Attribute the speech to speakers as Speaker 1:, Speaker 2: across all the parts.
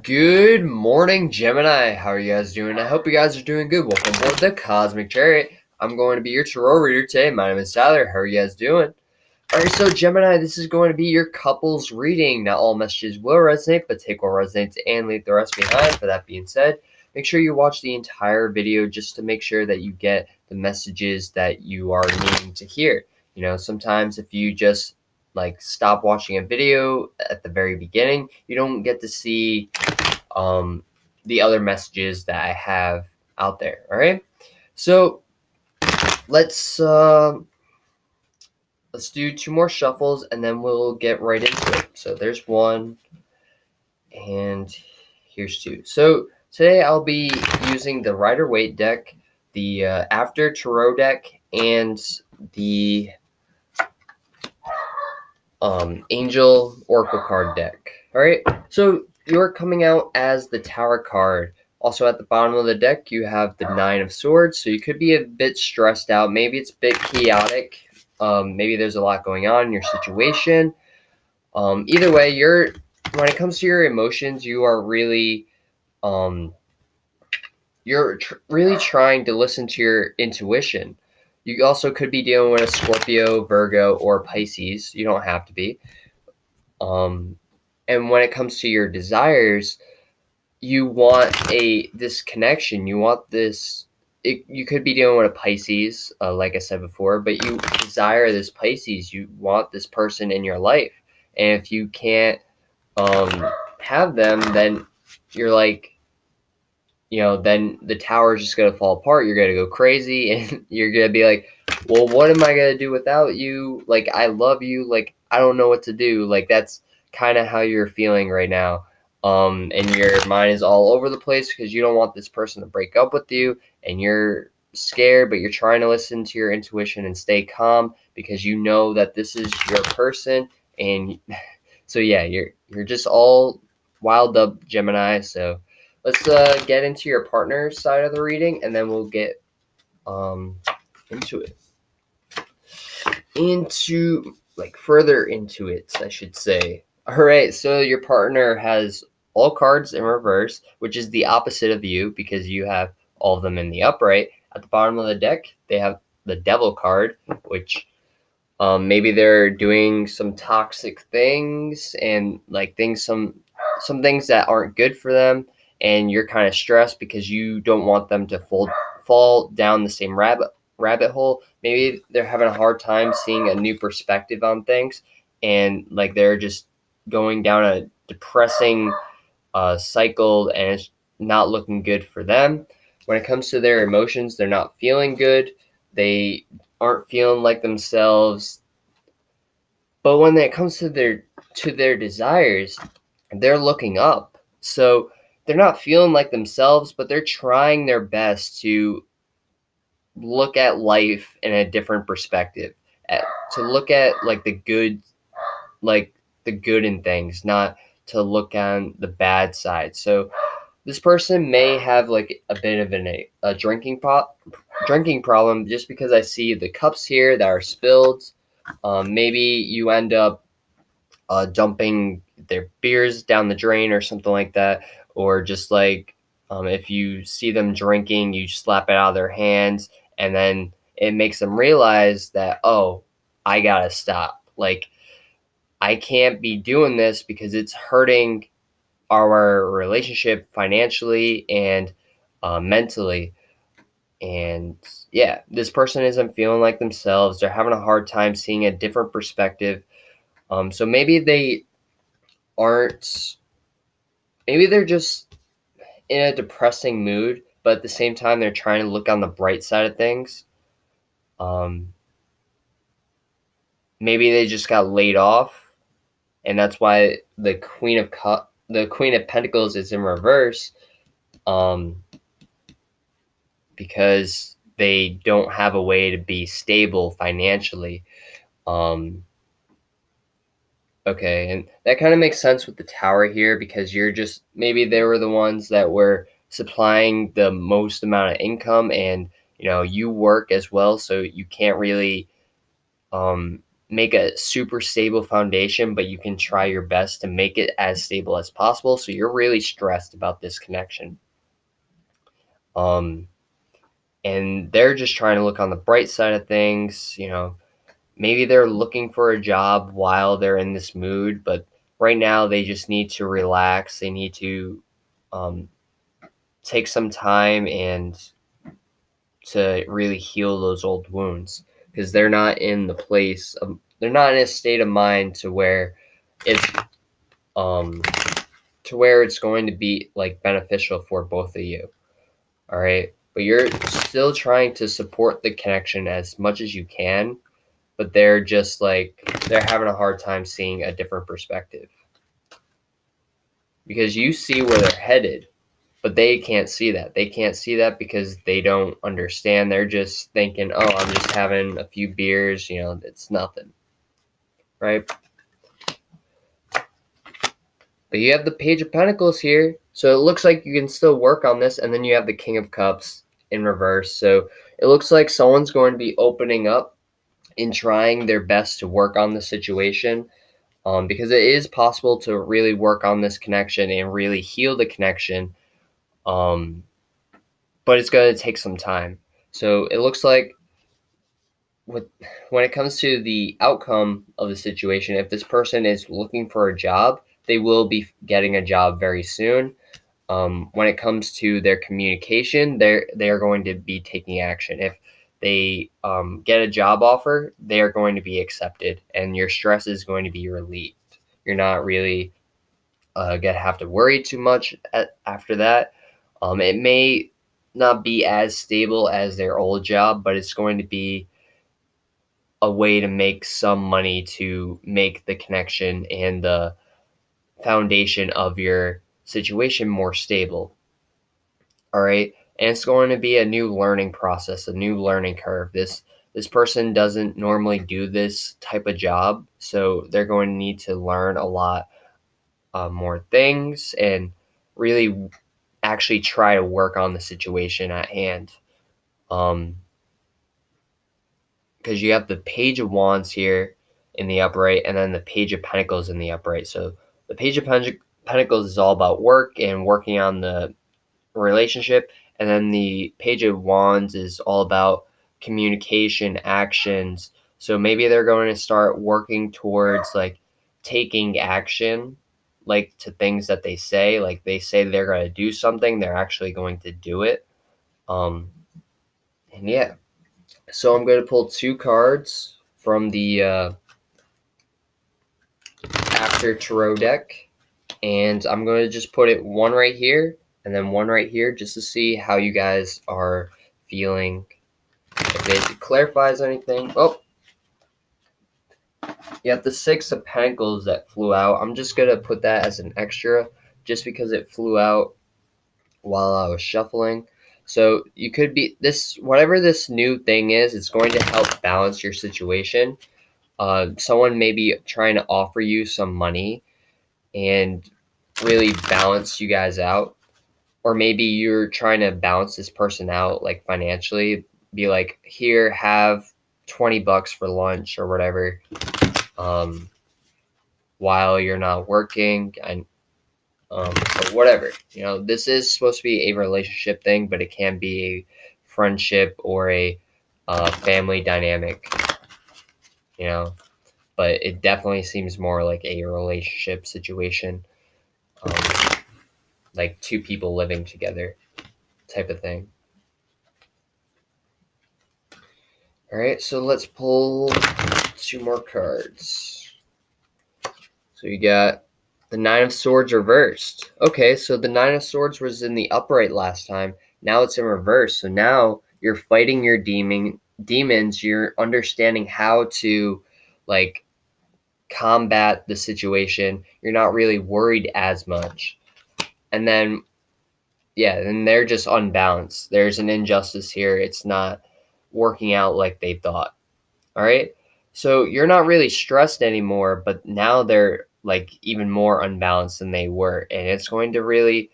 Speaker 1: Good morning, Gemini. How are you guys doing? I hope you guys are doing good. Welcome aboard the Cosmic Chariot. I'm going to be your tarot reader today. My name is Tyler. How are you guys doing? Alright, so Gemini, this is going to be your couples reading. Not all messages will resonate, but take what resonates and leave the rest behind. For that being said, make sure you watch the entire video just to make sure that you get the messages that you are needing to hear. Sometimes if you just stop watching a video at the very beginning, you don't get to see the other messages that I have out there. All right, so let's do two more shuffles and then we'll get right into it. So there's one, and here's two. So today I'll be using the Rider-Waite deck, the After Tarot deck, and the Angel Oracle card deck. All right, so you're coming out as the Tower card. Also at the bottom of the deck, you have the Nine of Swords, so you could be a bit stressed out. Maybe it's a bit chaotic. Maybe there's a lot going on in your situation. Either way, when it comes to your emotions, you are really really trying to listen to your intuition. You also could be dealing with a Scorpio, Virgo, or Pisces. You don't have to be. And when it comes to your desires, you want this connection. You want this. You could be dealing with a Pisces, like I said before, but you desire this Pisces. You want this person in your life, and if you can't have them, then you're like, then the tower is just gonna fall apart. You're gonna go crazy, and you're gonna be like, well, what am I gonna do without you? Like, I love you. Like, I don't know what to do. Like, that's kind of how you're feeling right now. And your mind is all over the place because you don't want this person to break up with you, and you're scared, but you're trying to listen to your intuition and stay calm because you know that this is your person. And so yeah, you're just all wild up, Gemini. So let's get into your partner side of the reading, and then we'll get into it. Further into it, I should say. All right, so your partner has all cards in reverse, which is the opposite of you because you have all of them in the upright. At the bottom of the deck, they have the Devil card, which maybe they're doing some toxic things and some things that aren't good for them, and you're kind of stressed because you don't want them to fall down the same rabbit hole. Maybe they're having a hard time seeing a new perspective on things, and they're just going down a depressing cycle, and it's not looking good for them. When it comes to their emotions, they're not feeling good. They aren't feeling like themselves. But when it comes to their desires, they're looking up. So they're not feeling like themselves, but they're trying their best to look at life in a different perspective, to look at the good in things, not to look on the bad side. So this person may have a bit of a drinking problem, just because I see the cups here that are spilled. Maybe you end up dumping their beers down the drain or something like that, or just if you see them drinking, you slap it out of their hands, and then it makes them realize that, oh, I gotta stop. Like, I can't be doing this because it's hurting our relationship financially and mentally. And yeah, this person isn't feeling like themselves. They're having a hard time seeing a different perspective. So aren't maybe they're just in a depressing mood, but at the same time they're trying to look on the bright side of things. Um, Maybe they just got laid off, and that's why the Queen of Pentacles is in reverse, because they don't have a way to be stable financially. Okay, and that kind of makes sense with the tower here, because maybe they were the ones that were supplying the most amount of income, and you work as well, so you can't really make a super stable foundation, but you can try your best to make it as stable as possible. So you're really stressed about this connection. Um, and they're just trying to look on the bright side of things. Maybe they're looking for a job while they're in this mood, but right now they just need to relax. They need to um, take some time and to really heal those old wounds, because they're not in the place of, they're not in a state of mind it's um to where it's going to be like beneficial for both of you. All right, but you're still trying to support the connection as much as you can, but they're having a hard time seeing a different perspective, because you see where they're headed, but they can't see that. They can't see that because they don't understand. They're just thinking, oh, I'm just having a few beers, it's nothing, right? But you have the Page of Pentacles here, so it looks like you can still work on this. And then you have the King of Cups in reverse, so it looks like someone's going to be opening up and trying their best to work on the situation, because it is possible to really work on this connection and really heal the connection, but it's going to take some time. So it looks like when it comes to the outcome of the situation, if this person is looking for a job, they will be getting a job very soon. When it comes to their communication, they are going to be taking action. If they get a job offer, they are going to be accepted, and your stress is going to be relieved. You're not really gonna have to worry too much after that. It may not be as stable as their old job, but it's going to be a way to make some money to make the connection and the foundation of your situation more stable. All right. And it's going to be a new learning process, a new learning curve. This person doesn't normally do this type of job, so they're going to need to learn a lot more things and really actually try to work on the situation at hand. Because you have the Page of Wands here in the upright, and then the Page of Pentacles in the upright. So the Page of Pentacles is all about work and working on the relationship, and then the Page of Wands is all about communication, actions. So maybe they're going to start working towards like taking action, like to things that they say. Like they say they're going to do something, they're actually going to do it. And yeah, so I'm going to pull two cards from the After Tarot deck, and I'm going to just put it one right here and then one right here just to see how you guys are feeling, if it clarifies anything. Oh, you have the Six of Pentacles that flew out. I'm just going to put that as an extra just because it flew out while I was shuffling. So you could be this, whatever this new thing is, it's going to help balance your situation. Someone may be trying to offer you some money and really balance you guys out. Or maybe you're trying to balance this person out, like financially, be like, here, have $20 for lunch or whatever, um, while you're not working. And so whatever, this is supposed to be a relationship thing, but it can be a friendship or a family dynamic, you know, but it definitely seems more like a relationship situation, um, like two people living together type of thing. All right, so let's pull two more cards. So you got the Nine of Swords reversed. Okay, so the Nine of Swords was in the upright last time. Now it's in reverse. So now you're fighting your demons. You're understanding how to like combat the situation. You're not really worried as much. And then then they're just unbalanced. There's an injustice here. It's not working out like they thought. All right. So you're not really stressed anymore, but now they're like even more unbalanced than they were. And it's going to really,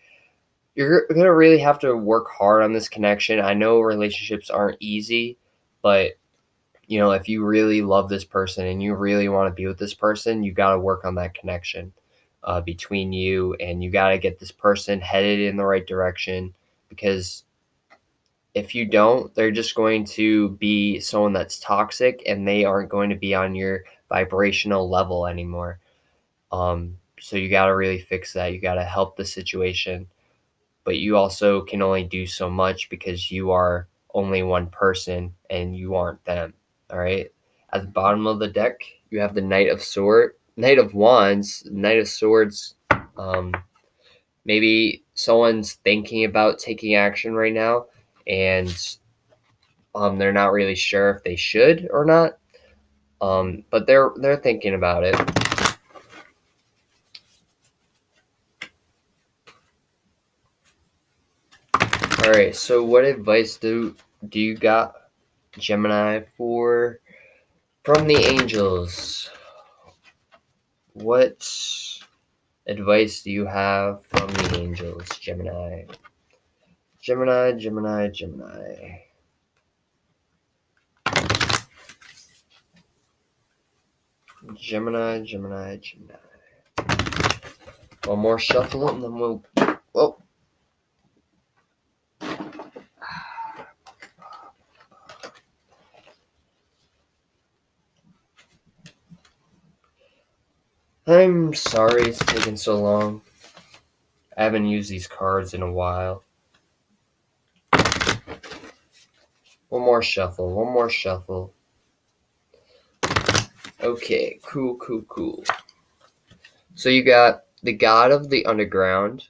Speaker 1: you're going to really have to work hard on this connection. I know relationships aren't easy, but if you really love this person and you really want to be with this person, you got to work on that connection between you, and you got to get this person headed in the right direction, because if you don't, they're just going to be someone that's toxic, and they aren't going to be on your vibrational level anymore. So you got to really fix that. You got to help the situation, but you also can only do so much because you are only one person and you aren't them. All right. At the bottom of the deck, you have the Knight of Wands, Knight of Swords. Maybe someone's thinking about taking action right now, and they're not really sure if they should or not. But they're thinking about it. All right. So what advice do you got, Gemini, from the angels? What advice do you have from the angels, Gemini? Gemini, Gemini, Gemini. Gemini, Gemini, Gemini. One more shuffle and then we'll. Oh. I'm sorry it's taken so long. I haven't used these cards in a while. One more shuffle, one more shuffle. Okay, cool, cool, cool. So you got the God of the Underground,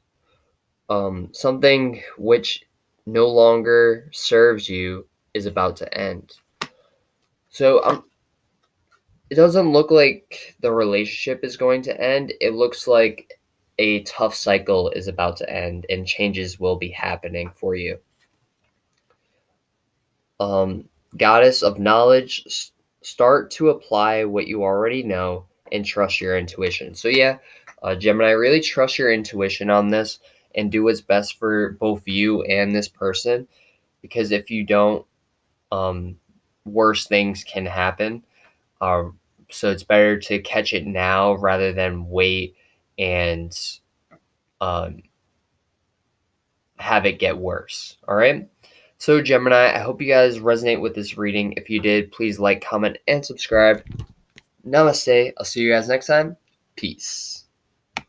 Speaker 1: something which no longer serves you is about to end. So it doesn't look like the relationship is going to end. It looks like a tough cycle is about to end and changes will be happening for you. Goddess of knowledge, start to apply what you already know and trust your intuition. So yeah, Gemini, really trust your intuition on this and do what's best for both you and this person, because if you don't, worse things can happen. So it's better to catch it now rather than wait and um, have it get worse. All right. So, Gemini, I hope you guys resonate with this reading. If you did, please like, comment, and subscribe. Namaste. I'll see you guys next time. Peace.